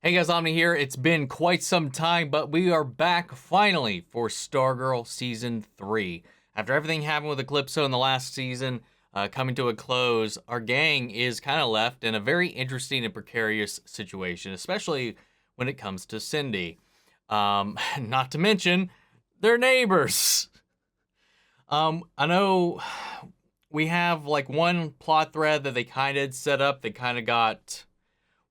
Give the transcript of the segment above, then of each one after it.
Hey guys, Omni here. It's been quite some time, but we are back finally for Stargirl Season 3. After everything happened with Eclipso in the last season coming to a close, our gang is kind of left in a very interesting and precarious situation, especially when it comes to Cindy. Not to mention, their neighbors. I know we have like one plot thread that they kind of set up. They kind of got...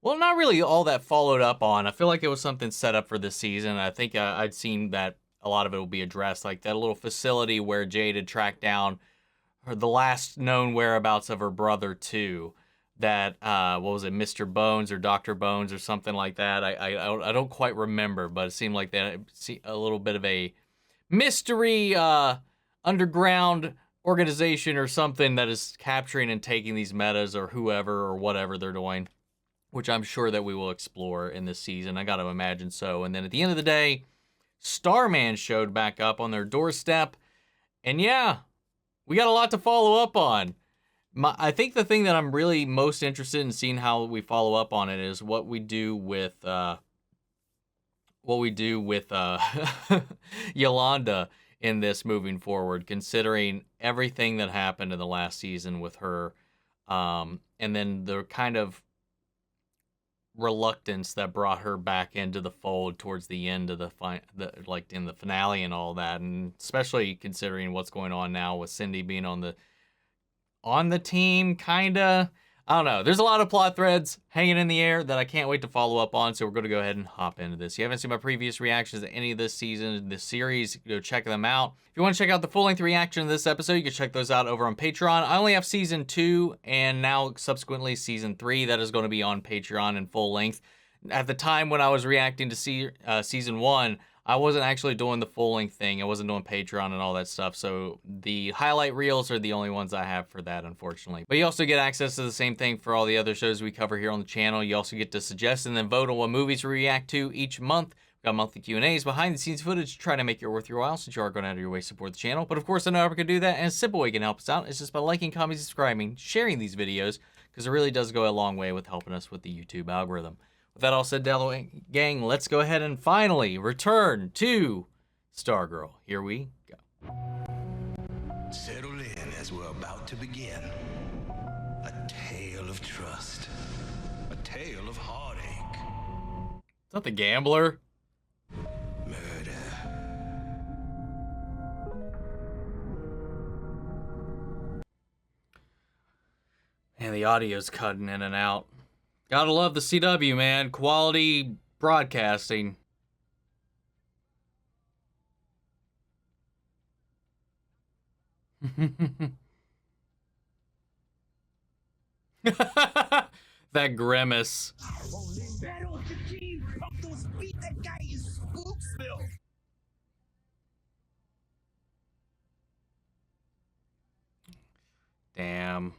well, not really all that followed up on. I feel like it was something set up for this season. I think I'd seen that a lot of it will be addressed, like that little facility where Jade had tracked down the last known whereabouts of her brother too. That what was it, Mr. Bones or Dr. Bones or something like that. I don't quite remember, but it seemed like that a little bit of a mystery underground organization or something that is capturing and taking these metas or whoever or whatever they're doing, which I'm sure that we will explore in this season. I gotta imagine so. And then at the end of the day, Starman showed back up on their doorstep. And yeah, we got a lot to follow up on. I think the thing that I'm really most interested in seeing how we follow up on it is what we do with Yolanda in this moving forward, considering everything that happened in the last season with her. And then the kind of reluctance that brought her back into the fold towards the end of like in the finale and all that, and especially considering what's going on now with Cindy being on the team, kinda. I don't know. There's a lot of plot threads hanging in the air that I can't wait to follow up on, so we're going to go ahead and hop into this. If you haven't seen my previous reactions to any of this season, this series, go check them out. If you want to check out the full-length reaction of this episode, you can check those out over on Patreon. I only have Season 2 and now subsequently Season 3. That is going to be on Patreon in full length. At the time when I was reacting to Season 1, I wasn't actually doing the full-length thing. I wasn't doing Patreon and all that stuff, so the highlight reels are the only ones I have for that, unfortunately. But you also get access to the same thing for all the other shows we cover here on the channel. You also get to suggest and then vote on what movies we react to each month. We've got monthly Q&As, behind-the-scenes footage to try to make it worth your while, since you are going out of your way to support the channel. But of course, I know how we can do that, and a simple way you can help us out is just by liking, commenting, subscribing, sharing these videos, because it really does go a long way with helping us with the YouTube algorithm. With that all said, gang, let's go ahead and finally return to Stargirl. Here we go. Settle in as we're about to begin. A tale of trust. A tale of heartache. Is that the gambler? Murder. Man, the audio's cutting in and out. Gotta love the CW, man. Quality broadcasting. That grimace. Damn.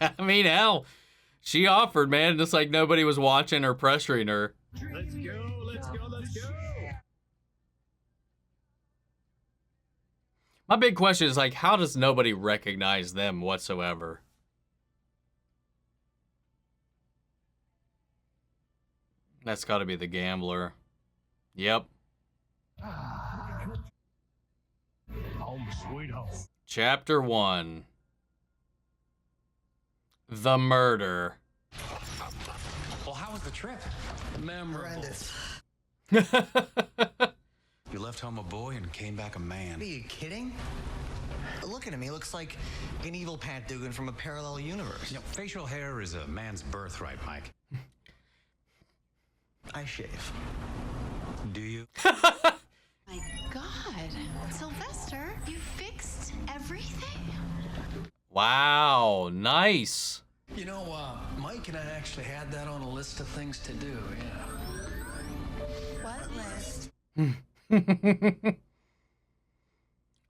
I mean, hell, she offered, man, just like nobody was watching or pressuring her. Let's go, let's go, let's go. My big question is, like, how does nobody recognize them whatsoever? That's got to be the gambler. Yep. Home sweet home. Chapter 1. The murder. Well, how was the trip? Memorable. Horrendous. You left home a boy and came back a man. Are you kidding? Looking at me looks like an evil Pat Dugan from a parallel universe. You know, facial hair is a man's birthright, Mike. I shave. Do you? My God, Sylvester, you fixed everything? Wow, nice. You know, Mike and I actually had that on a list of things to do, yeah.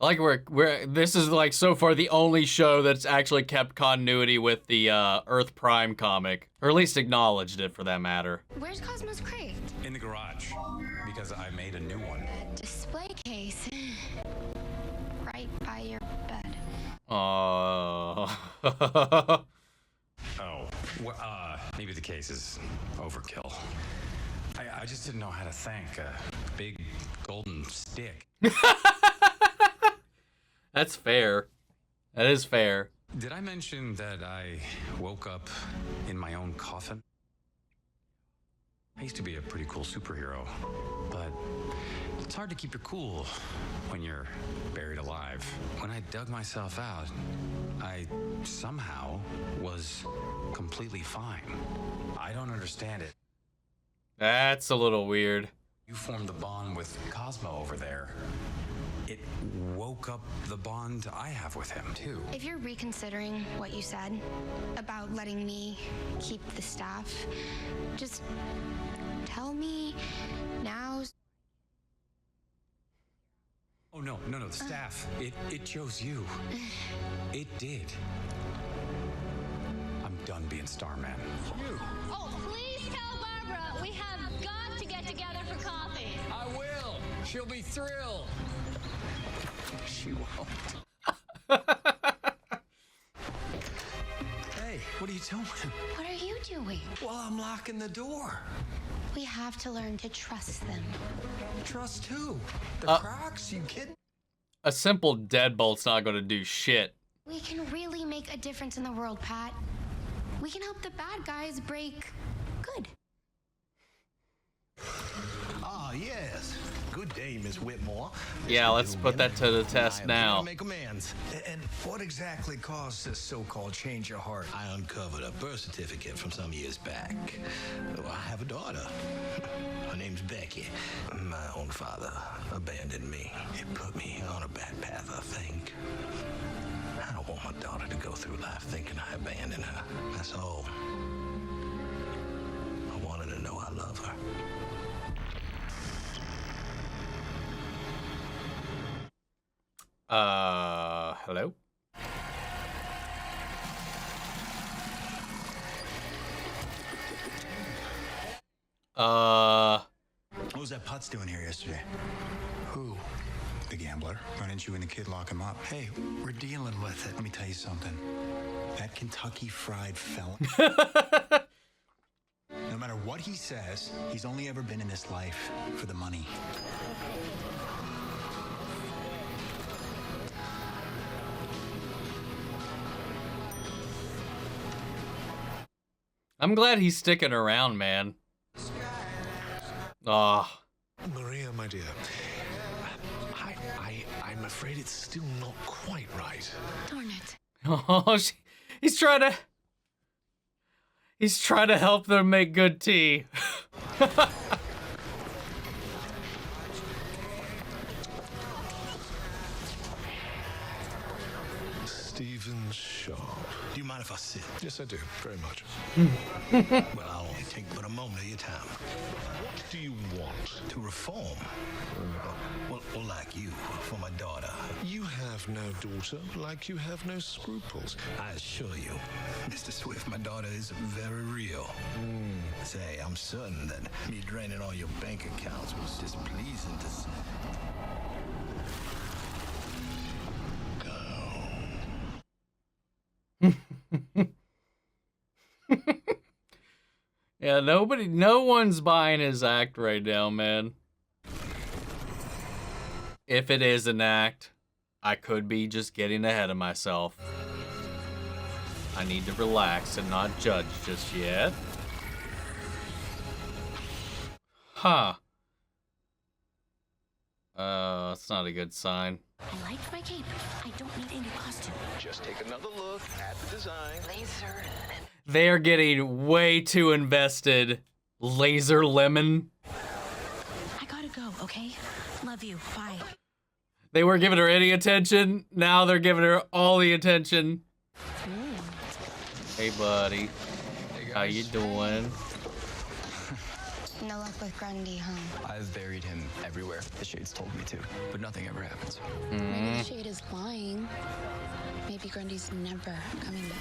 Like we're this is like so far the only show that's actually kept continuity with the Earth Prime comic, or at least acknowledged it for that matter. Where's Cosmo's crate? In the garage, because I made a new one. Display case. Right by your bed. Oh. Oh, well, maybe the case is overkill. I just didn't know how to thank a big golden stick. That's fair. That is fair. Did I mention that I woke up in my own coffin? I used to be a pretty cool superhero, but it's hard to keep your cool when you're buried alive. When I dug myself out, I somehow was completely fine. I don't understand it. That's a little weird. You formed the bond with Cosmo over there. It woke up the bond I have with him, too. If you're reconsidering what you said about letting me keep the staff, just tell me now. Oh, no, the staff. It chose you. It did. I'm done being Starman. Oh, please tell Barbara we have got to get together for coffee. I will. She'll be thrilled. She won't. Hey, what are you doing? What are you doing? Well, I'm locking the door. We have to learn to trust them. Trust who? The Crocks? You kidding? A simple deadbolt's not gonna do shit. We can really make a difference in the world, Pat. We can help the bad guys break good. Ah, yes. Good day, Miss Whitmore. Yeah, let's put that to the test now. Make amends. And what exactly caused this so-called change of heart? I uncovered a birth certificate from some years back. I have a daughter. Her name's Becky. My own father abandoned me. It put me on a bad path, I think. I don't want my daughter to go through life thinking I abandoned her. That's all. I want her to know I love her. Hello? What was that Putz doing here yesterday? Who? The gambler. Why didn't you and the kid lock him up? Hey, we're dealing with it. Let me tell you something. That Kentucky Fried fella. No matter what he says, he's only ever been in this life for the money. I'm glad he's sticking around, man. Ah. Maria, my dear, I'm afraid it's still not quite right. Darn it. Oh, he's trying to help them make good tea. Stephen Sharp. Do you mind if I sit? Yes, I do. Very much. Well, I'll only take but a moment of your time. What do you want? To reform. Well, like you, for my daughter. You have no daughter, like you have no scruples. I assure you, Mr. Swift, my daughter is very real. Say, I'm certain that me draining all your bank accounts was displeasing to see. Yeah, no one's buying his act right now, man. If it is an act, I could be just getting ahead of myself. I need to relax and not judge just yet. Huh. That's not a good sign. I liked my cape. I don't need a new costume. Just take another look at the design. Laser. They are getting way too invested. Laser Lemon. I gotta go, okay? Love you. Bye. They weren't giving her any attention. Now they're giving her all the attention. Hey, buddy. How you doing? No luck with Grundy, huh? I've buried him everywhere. The Shade's told me to, but nothing ever happens. Maybe the Shade is lying. Maybe Grundy's never coming back.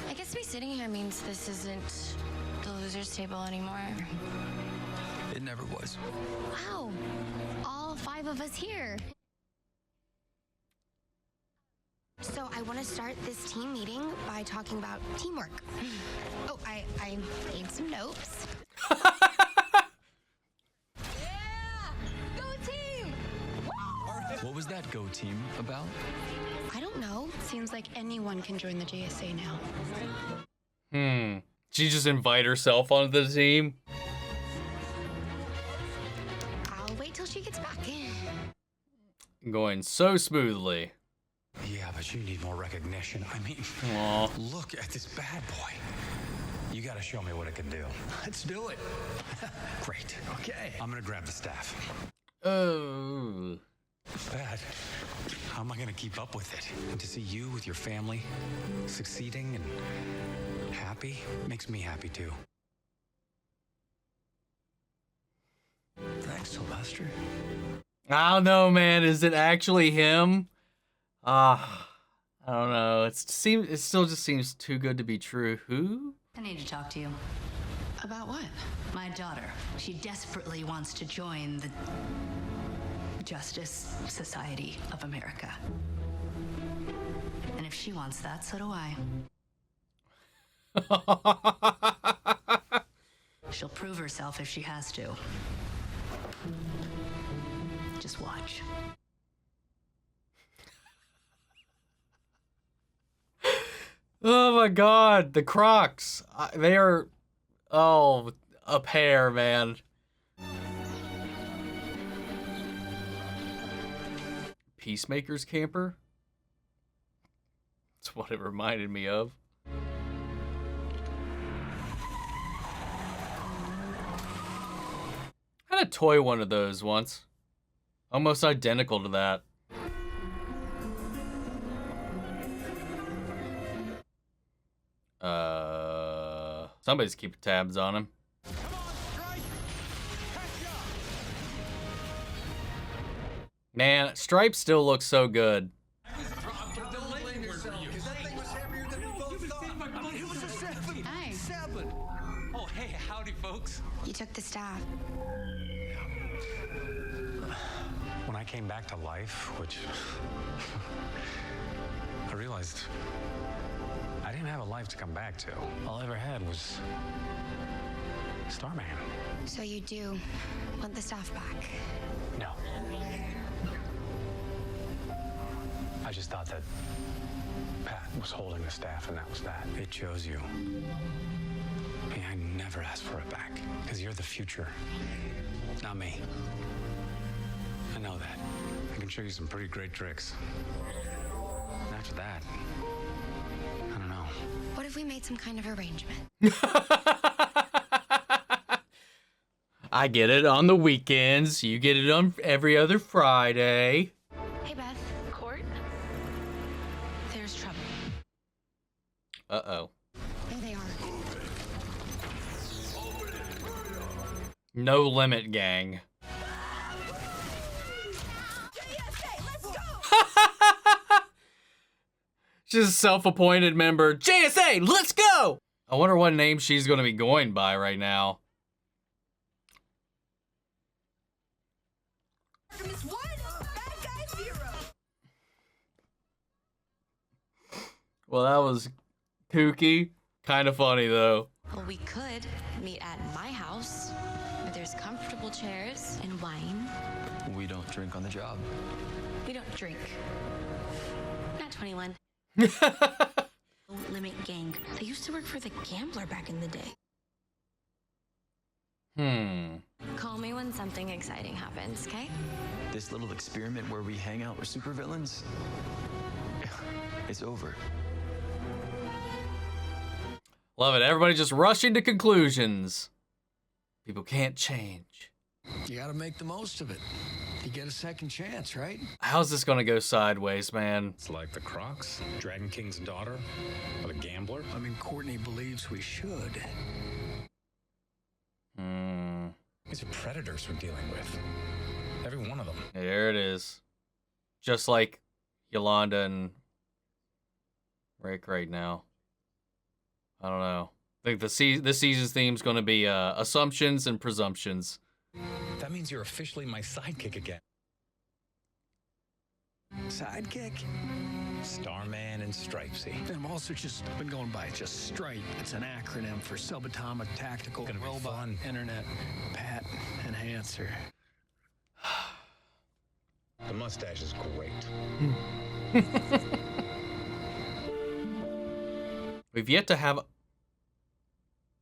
I guess me sitting here means this isn't the loser's table anymore. It never was. Wow, all 5 of us here. So I want to start this team meeting by talking about teamwork. Oh, I made some notes. Yeah! Go team! What was that Go Team about? I don't know. Seems like anyone can join the JSA now. She just invite herself onto the team. I'll wait till she gets back. Going so smoothly. Yeah, but you need more recognition. I mean, Aw. look at this bad boy. You gotta show me what it can do. Let's do it. Great. Okay. I'm gonna grab the staff. Oh. Dad, how am I gonna keep up with it? And to see you with your family succeeding and happy makes me happy too. Thanks, Sylvester. I don't know, man. Is it actually him? I don't know. It still just seems too good to be true. Who? I need to talk to you. About what? My daughter. She desperately wants to join the Justice Society of America. And if she wants that, so do I. She'll prove herself if she has to. Just watch. Oh my god, the Crocs. They are, a pair, man. Peacemaker's camper? That's what it reminded me of. I had a toy one of those once. Almost identical to that. Somebody's keeping tabs on him. Man, S.T.R.I.P.E still looks so good. Oh, hey, howdy, folks. You took the staff. When I came back to life, which I realized I didn't have a life to come back to. All I ever had was Starman. So you do want the staff back? No. I just thought that Pat was holding the staff and that was that. It chose you. I mean, I never asked for it back because you're the future, not me. I know that. I can show you some pretty great tricks. And after that, I don't know. What if we made some kind of arrangement? I get it on the weekends. You get it on every other Friday. Hey, Beth. Court? There's trouble. Uh-oh. There they are. No limit, gang. She's a self-appointed member. JSA, let's go! I wonder what name she's going to be going by right now. Well, that was kooky. Kind of funny, though. Well, we could meet at my house, where there's comfortable chairs and wine. We don't drink on the job. We don't drink. Not 21. Limit gang. They used to work for the Gambler back in the day. Call me when something exciting happens, okay? This little experiment where we hang out with supervillains, it's over. Love it. Everybody just rushing to conclusions. People can't change. You gotta make the most of it. You get a second chance, right? How's this gonna go sideways, man? It's like the Crocks, Dragon King's daughter, or the Gambler. I mean, Courtney believes we should. These are predators we're dealing with. Every one of them. There it is. Just like Yolanda and Brec right now. I don't know. I think this season's theme is going to be assumptions and presumptions. That means you're officially my sidekick again. Sidekick? Starman and Stripesy. I'm also just been going by just Stripe. It's an acronym for Subatomic Tactical Gonna be Robot fun. Internet Pat Enhancer. The mustache is great. We've yet to have.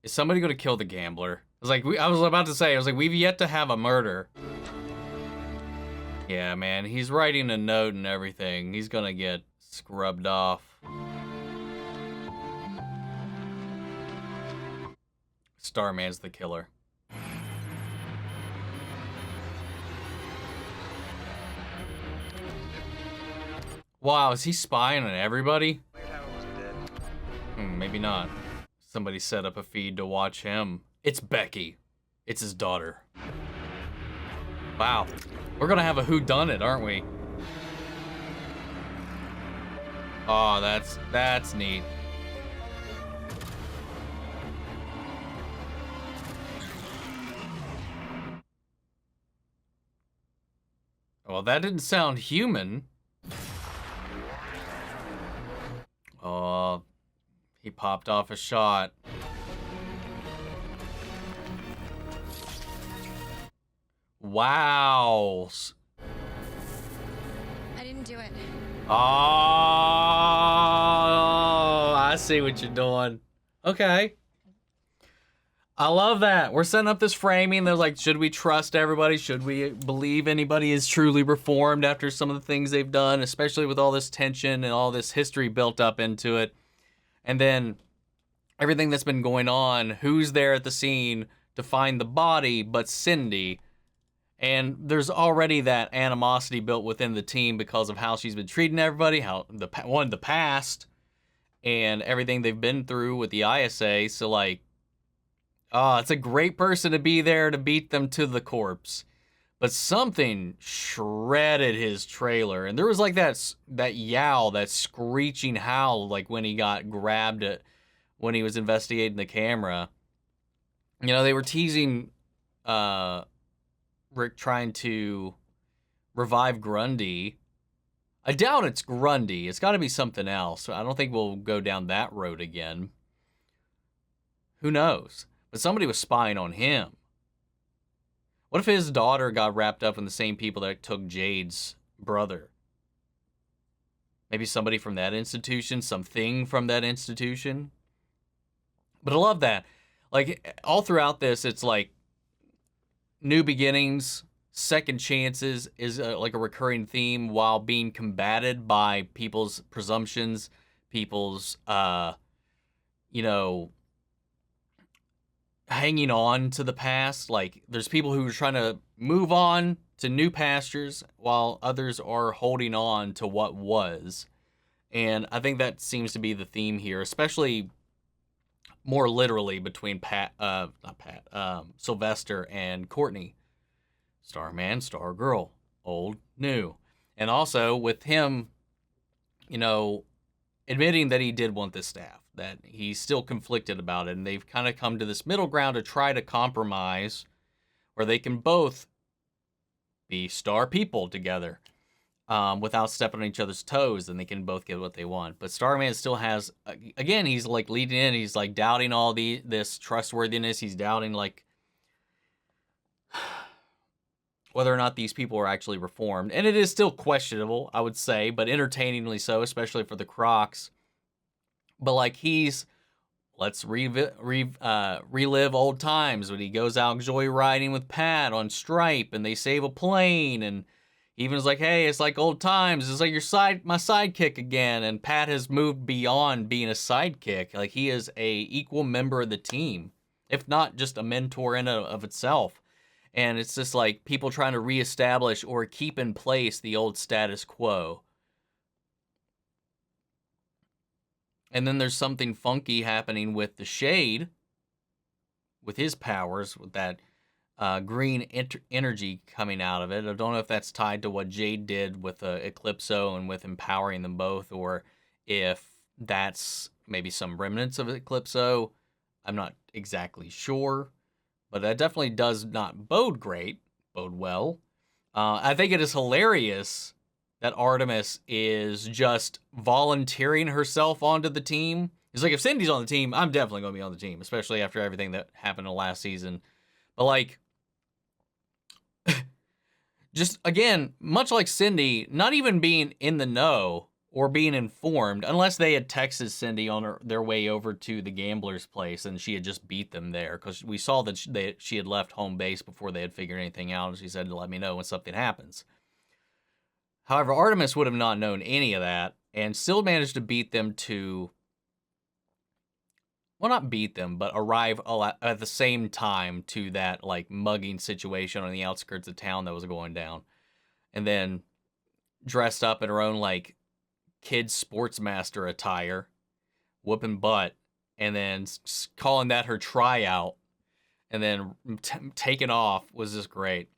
Is somebody going to kill the gambler? I was about to say, we've yet to have a murder. Yeah, man, he's writing a note and everything. He's gonna get scrubbed off. Starman's the killer. Wow, is he spying on everybody? Maybe not. Somebody set up a feed to watch him. It's Becky. It's his daughter. Wow. We're gonna have a whodunit, aren't we? Oh, that's neat. Well, that didn't sound human. Oh, he popped off a shot. Wow. I didn't do it. Oh, I see what you're doing. Okay. I love that. We're setting up this framing. They're like, should we trust everybody? Should we believe anybody is truly reformed after some of the things they've done, especially with all this tension and all this history built up into it? And then everything that's been going on, who's there at the scene to find the body but Cindy? And there's already that animosity built within the team because of how she's been treating everybody, how the past, and everything they've been through with the ISA. So like, oh, it's a great person to be there to beat them to the corpse. But something shredded his trailer, and there was like that yowl, that screeching howl, like when he got grabbed when he was investigating the camera. You know, they were teasing Rick trying to revive Grundy. I doubt it's Grundy. It's got to be something else. I don't think we'll go down that road again. Who knows? But somebody was spying on him. What if his daughter got wrapped up in the same people that took Jade's brother? Maybe somebody from that institution, something from that institution. But I love that. Like, all throughout this, it's like new beginnings, second chances is like a recurring theme while being combated by people's presumptions, people's, hanging on to the past. Like, there's people who are trying to move on to new pastures while others are holding on to what was. And I think that seems to be the theme here, especially more literally between Sylvester and Courtney. Starman, Stargirl, old, new. And also with him, admitting that he did want this staff, that he's still conflicted about it, and they've kind of come to this middle ground to try to compromise where they can both be star people together without stepping on each other's toes, and they can both get what they want. But Starman still has, again, he's like leading in, he's like doubting all this trustworthiness, he's doubting like whether or not these people are actually reformed. And it is still questionable, I would say, but entertainingly so, especially for the Crocks. But like let's relive old times when he goes out joyriding with Pat on Stripe and they save a plane, and even is like, hey, it's like old times. It's like my sidekick again. And Pat has moved beyond being a sidekick. Like, he is a equal member of the team, if not just a mentor in and of itself. And it's just like people trying to reestablish or keep in place the old status quo. And then there's something funky happening with the Shade, with his powers, with that green energy coming out of it. I don't know if that's tied to what Jade did with Eclipso and with empowering them both, or if that's maybe some remnants of Eclipso. I'm not exactly sure, but that definitely does not bode well. I think it is hilarious that Artemis is just volunteering herself onto the team. It's like, if Cindy's on the team, I'm definitely going to be on the team, especially after everything that happened in last season. But like, just again, much like Cindy, not even being in the know or being informed, unless they had texted Cindy on their way over to the gambler's place and she had just beat them there, because we saw that she had left home base before they had figured anything out, and she said to let me know when something happens. However, Artemis would have not known any of that and still managed to beat them to, well, not beat them, but arrive at the same time to that like mugging situation on the outskirts of town that was going down. And then dressed up in her own like kid sportsmaster attire, whooping butt, and then calling that her tryout, and then taking off was just great.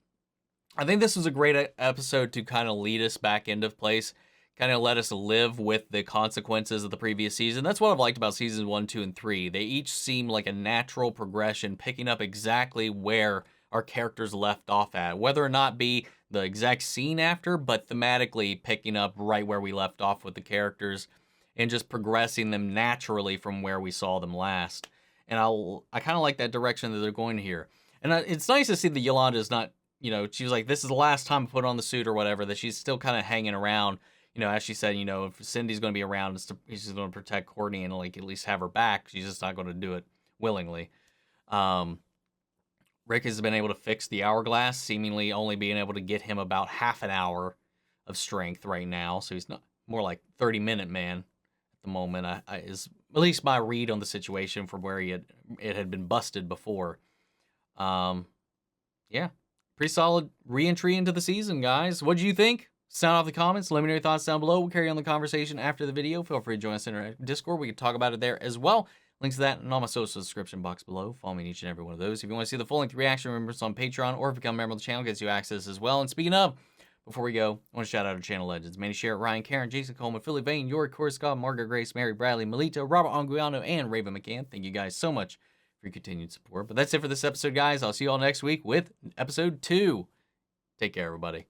I think this was a great episode to kind of lead us back into place, kind of let us live with the consequences of the previous season. That's what I've liked about seasons 1, 2, and 3. They each seem like a natural progression, picking up exactly where our characters left off at, whether or not be the exact scene after, but thematically picking up right where we left off with the characters and just progressing them naturally from where we saw them last. And I kind of like that direction that they're going here. And it's nice to see that Yolanda is not, you know, she was like, this is the last time I put on the suit or whatever, that she's still kind of hanging around. You know, as she said, you know, if Cindy's going to be around, she's going to protect Courtney and like at least have her back. She's just not going to do it willingly. Rick has been able to fix the hourglass, seemingly only being able to get him about half an hour of strength right now. So he's not more like 30-minute man at the moment. Is at least my read on the situation from where it had been busted before. Yeah, pretty solid re-entry into the season, guys. What do you think? Sound off the comments. Let me know your thoughts down below. We'll carry on the conversation after the video. Feel free to join us in our Discord. We can talk about it there as well. Links to that in all my social description box below. Follow me in each and every one of those. If you want to see the full-length reaction, remember it's on Patreon, or if you become a member of the channel, gets you access as well. And speaking of, before we go, I want to shout out our channel legends: Manny Sherritt, Ryan Karen, Jason Coleman, Philly Vane, Yori Korscott, Margaret Grace, Mary Bradley, Melita, Robert Anguiano, and Raven McCann. Thank you guys so much for your continued support. But that's it for this episode, guys. I'll see you all next week with episode 2. Take care, everybody.